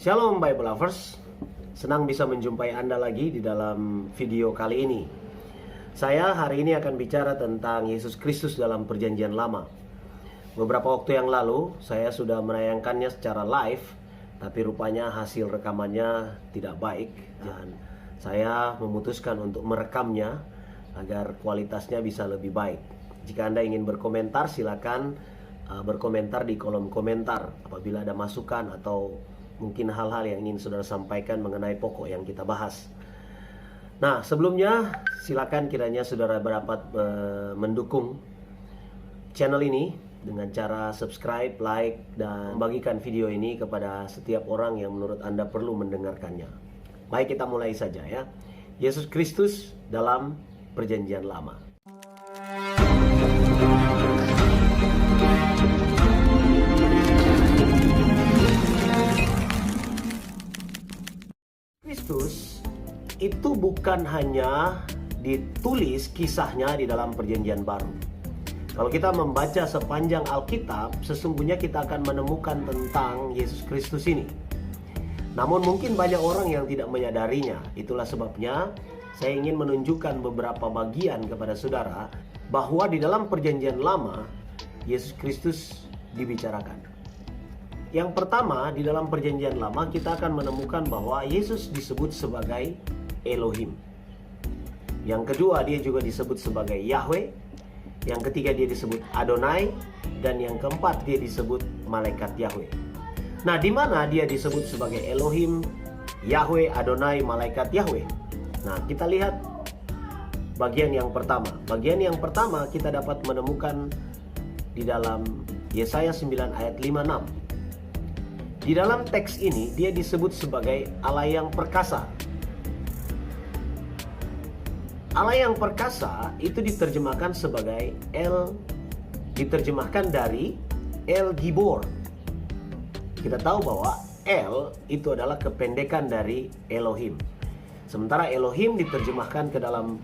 Shalom Bible Lovers, senang bisa menjumpai Anda lagi di dalam video kali ini. Saya hari ini akan bicara tentang Yesus Kristus dalam Perjanjian Lama. Beberapa waktu yang lalu saya sudah menayangkannya secara live, tapi rupanya hasil rekamannya tidak baik dan saya memutuskan untuk merekamnya agar kualitasnya bisa lebih baik. Jika Anda ingin berkomentar, silakan berkomentar di kolom komentar apabila ada masukan atau mungkin hal-hal yang ingin saudara sampaikan mengenai pokok yang kita bahas. Nah, sebelumnya silakan kiranya saudara dapat mendukung channel ini dengan cara subscribe, like, dan bagikan video ini kepada setiap orang yang menurut Anda perlu mendengarkannya. Baik, kita mulai saja ya. Yesus Kristus dalam Perjanjian Lama. Kristus itu bukan hanya ditulis kisahnya di dalam Perjanjian Baru. Kalau kita membaca sepanjang Alkitab, sesungguhnya kita akan menemukan tentang Yesus Kristus ini. Namun mungkin banyak orang yang tidak menyadarinya. Itulah sebabnya saya ingin menunjukkan beberapa bagian kepada saudara bahwa di dalam Perjanjian Lama Yesus Kristus dibicarakan. Yang pertama, di dalam Perjanjian Lama kita akan menemukan bahwa Yesus disebut sebagai Elohim. Yang kedua, dia juga disebut sebagai Yahweh. Yang ketiga, dia disebut Adonai. Dan yang keempat, dia disebut Malaikat Yahweh. Nah, di mana dia disebut sebagai Elohim, Yahweh, Adonai, Malaikat Yahweh? Nah, kita lihat bagian yang pertama. Bagian yang pertama kita dapat menemukan di dalam Yesaya 9 ayat 5-6. Di dalam teks ini dia disebut sebagai Allah yang perkasa. Allah yang perkasa itu diterjemahkan sebagai diterjemahkan dari El Gibor. Kita tahu bahwa El itu adalah kependekan dari Elohim. Sementara Elohim diterjemahkan ke dalam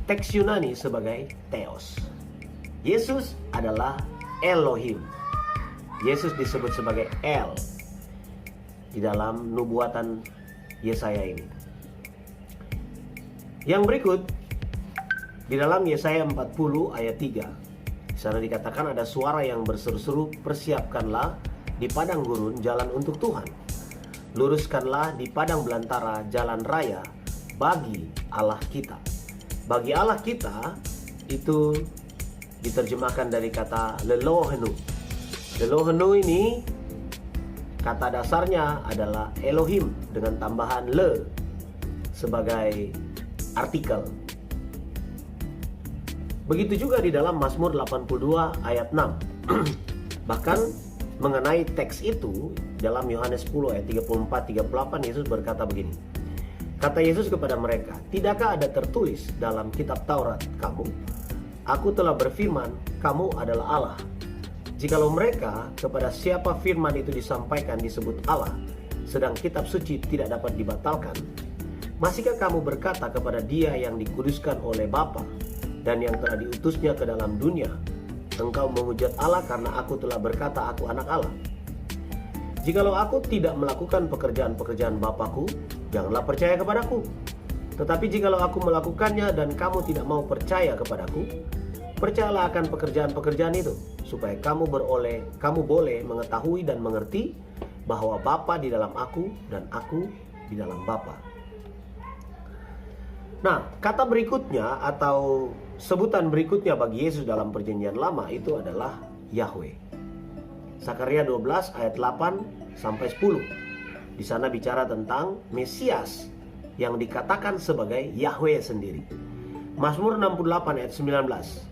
teks Yunani sebagai Theos. Yesus adalah Elohim. Yesus disebut sebagai El di dalam nubuatan Yesaya ini. Yang berikut di dalam Yesaya 40 ayat 3. Di sana dikatakan ada suara yang berseru-seru, persiapkanlah di padang gurun jalan untuk Tuhan. Luruskanlah di padang belantara jalan raya bagi Allah kita. Bagi Allah kita itu diterjemahkan dari kata Lelohenu. Lelohenu ini kata dasarnya adalah Elohim dengan tambahan le sebagai artikel. Begitu juga di dalam Mazmur 82 ayat 6. Bahkan mengenai teks itu dalam Yohanes 10 ayat 34-38 Yesus berkata begini. Kata Yesus kepada mereka, tidakkah ada tertulis dalam kitab Taurat kamu? Aku telah berfirman, kamu adalah Allah. Jikalau mereka kepada siapa firman itu disampaikan disebut Allah, sedang kitab suci tidak dapat dibatalkan, masihkah kamu berkata kepada dia yang dikuduskan oleh Bapa dan yang telah diutusnya ke dalam dunia, engkau menghujat Allah karena aku telah berkata aku anak Allah? Jikalau aku tidak melakukan pekerjaan-pekerjaan Bapakku, janganlah percaya kepadaku. Tetapi jikalau aku melakukannya dan kamu tidak mau percaya kepadaku, percayalah akan pekerjaan-pekerjaan itu, supaya kamu boleh mengetahui dan mengerti bahwa Bapa di dalam aku dan aku di dalam Bapa. Nah, kata berikutnya atau sebutan berikutnya bagi Yesus dalam Perjanjian Lama itu adalah Yahweh. Sakaria 12 ayat 8 sampai 10. Di sana bicara tentang Mesias yang dikatakan sebagai Yahweh sendiri. Mazmur 68 ayat 19.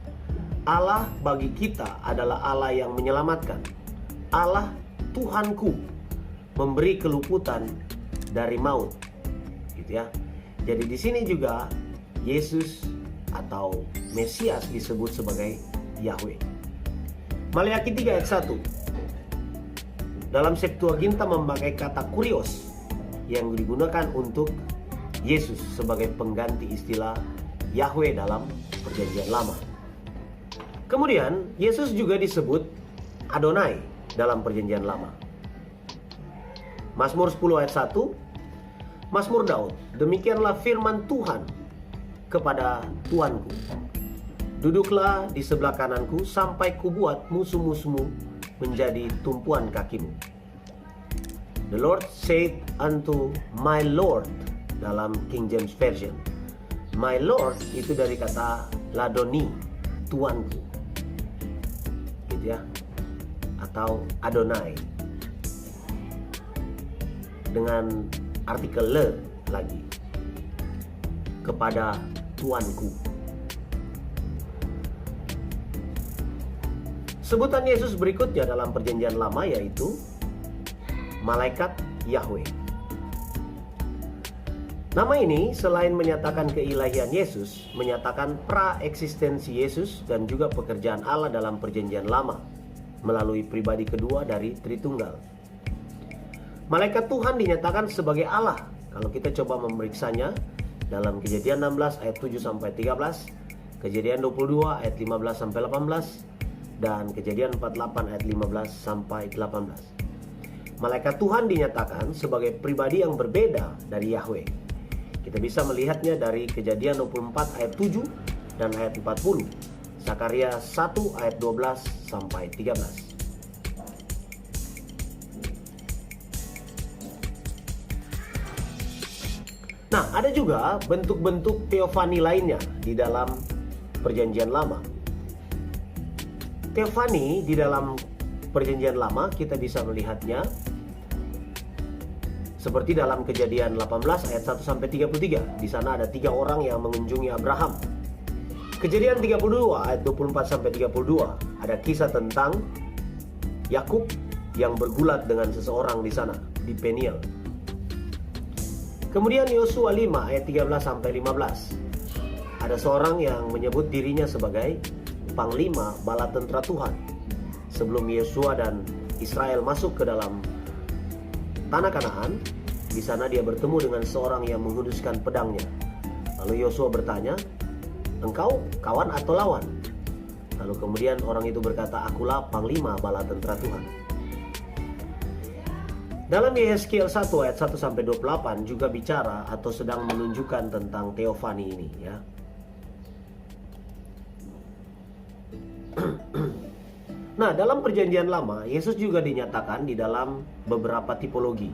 Allah bagi kita adalah Allah yang menyelamatkan. Allah Tuhanku memberi keluputan dari maut. Gitu ya. Jadi di sini juga Yesus atau Mesias disebut sebagai Yahweh. Maleakhi 3 ayat 1. Dalam Septuaginta memakai kata kurios yang digunakan untuk Yesus sebagai pengganti istilah Yahweh dalam Perjanjian Lama. Kemudian Yesus juga disebut Adonai dalam Perjanjian Lama. Mazmur 10 ayat 1, Mazmur Daud, demikianlah firman Tuhan kepada Tuanku, duduklah di sebelah kananku sampai kubuat musuh-musuhmu menjadi tumpuan kakimu. The Lord said unto my Lord dalam King James Version. My Lord itu dari kata ladoni, tuanku, gitu ya, atau Adonai dengan artikel le lagi, kepada tuanku. Sebutan Yesus berikutnya dalam perjanjian lama yaitu malaikat Yahweh. Nama ini selain menyatakan keilahian Yesus, menyatakan pra-eksistensi Yesus dan juga pekerjaan Allah dalam perjanjian lama melalui pribadi kedua dari Tritunggal. Malaikat Tuhan dinyatakan sebagai Allah kalau kita coba memeriksanya dalam Kejadian 16 ayat 7 sampai 13, Kejadian 22 ayat 15 sampai 18, dan Kejadian 48 ayat 15 sampai 18. Malaikat Tuhan dinyatakan sebagai pribadi yang berbeda dari Yahweh. Kita bisa melihatnya dari Kejadian 24 ayat 7 dan ayat 40, Zakaria 1 ayat 12 sampai 13. Nah, ada juga bentuk-bentuk teofani lainnya di dalam perjanjian lama. Teofani di dalam perjanjian lama kita bisa melihatnya seperti dalam Kejadian 18 ayat 1 sampai 33. Di sana ada 3 orang yang mengunjungi Abraham. Kejadian 32 ayat 24 sampai 32 ada kisah tentang Yakub yang bergulat dengan seseorang di sana di Peniel. Kemudian Yosua 5 ayat 13 sampai 15. Ada seorang yang menyebut dirinya sebagai panglima bala tentara Tuhan. Sebelum Yosua dan Israel masuk ke dalam tanah Kanaan, di sana dia bertemu dengan seorang yang menghunuskan pedangnya. Lalu Yosua bertanya, "Engkau kawan atau lawan?" Lalu kemudian orang itu berkata, "Akulah panglima bala tentara Tuhan." Dalam Yehezkiel 1 ayat 1 sampai 28 juga bicara atau sedang menunjukkan tentang teofani ini, ya. Nah, dalam perjanjian lama, Yesus juga dinyatakan di dalam beberapa tipologi.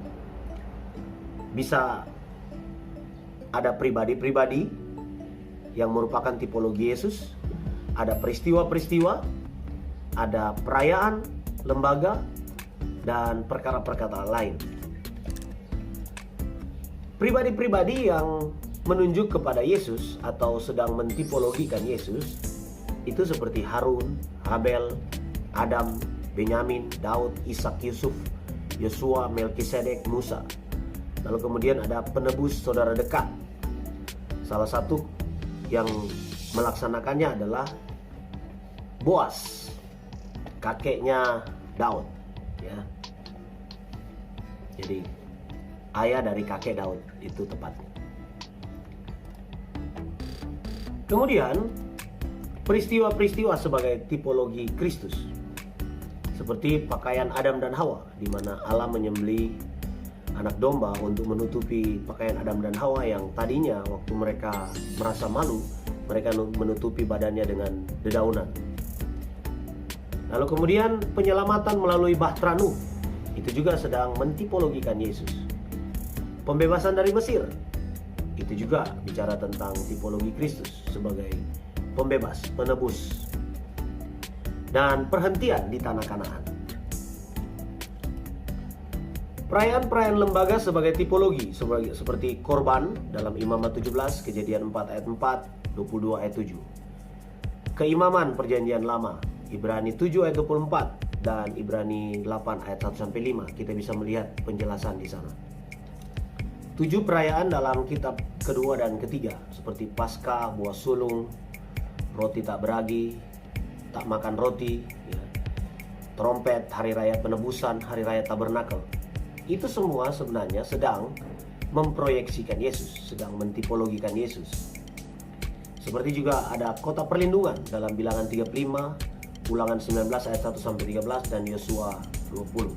Bisa ada pribadi-pribadi yang merupakan tipologi Yesus, ada peristiwa-peristiwa, ada perayaan, lembaga, dan perkara-perkara lain. Pribadi-pribadi yang menunjuk kepada Yesus atau sedang mentipologikan Yesus itu seperti Harun, Habel, Adam, Benyamin, Daud, Ishak, Yusuf, Yosua, Melkisedek, Musa. Lalu kemudian ada penebus saudara dekat. Salah satu yang melaksanakannya adalah Boas, kakeknya Daud, ya. Jadi ayah dari kakek Daud itu tepatnya. Kemudian peristiwa-peristiwa sebagai tipologi Kristus, seperti pakaian Adam dan Hawa, di mana Allah menyembelih anak domba untuk menutupi pakaian Adam dan Hawa yang tadinya waktu mereka merasa malu, mereka menutupi badannya dengan dedaunan. Lalu kemudian penyelamatan melalui Bahtera Nuh, itu juga sedang mentipologikan Yesus. Pembebasan dari Mesir, itu juga bicara tentang tipologi Kristus sebagai pembebas, penebus. Dan perhentian di tanah Kanaan. Perayaan-perayaan lembaga sebagai tipologi, seperti korban dalam Imamat 17, Kejadian 4 ayat 4, 22 ayat 7. Keimaman perjanjian lama, Ibrani 7 ayat 24 dan Ibrani 8 ayat 1 sampai 5. Kita bisa melihat penjelasan di sana. 7 perayaan dalam kitab kedua dan ketiga, seperti Paskah, buah sulung, roti tak beragi, tak makan roti, ya. Trompet, hari raya penebusan, hari raya tabernakel. Itu semua sebenarnya sedang memproyeksikan Yesus, sedang mentipologikan Yesus. Seperti juga ada kota perlindungan dalam Bilangan 35, Ulangan 19 ayat 1 sampai 13 dan Yosua 20.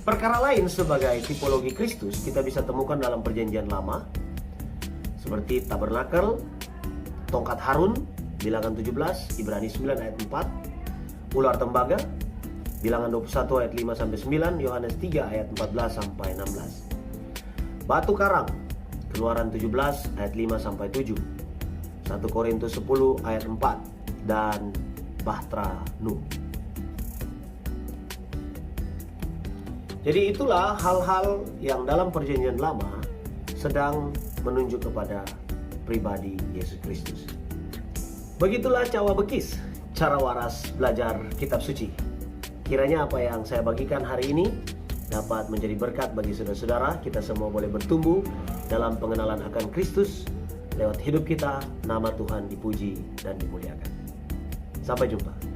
Perkara lain sebagai tipologi Kristus kita bisa temukan dalam Perjanjian Lama, seperti tabernakel, tongkat Harun, Bilangan 17, Ibrani 9 ayat 4, ular tembaga, Bilangan 21 ayat 5 sampai 9, Yohanes 3 ayat 14 sampai 16. Batu karang, Keluaran 17 ayat 5 sampai 7, 1 Korintus 10 ayat 4, dan Bahtera Nuh. Jadi itulah hal-hal yang dalam Perjanjian Lama sedang menunjuk kepada pribadi Yesus Kristus. Begitulah cawa bekis, cara waras belajar kitab suci. Kiranya apa yang saya bagikan hari ini dapat menjadi berkat bagi saudara-saudara. Kita semua boleh bertumbuh dalam pengenalan akan Kristus. Lewat hidup kita, nama Tuhan dipuji dan dimuliakan. Sampai jumpa.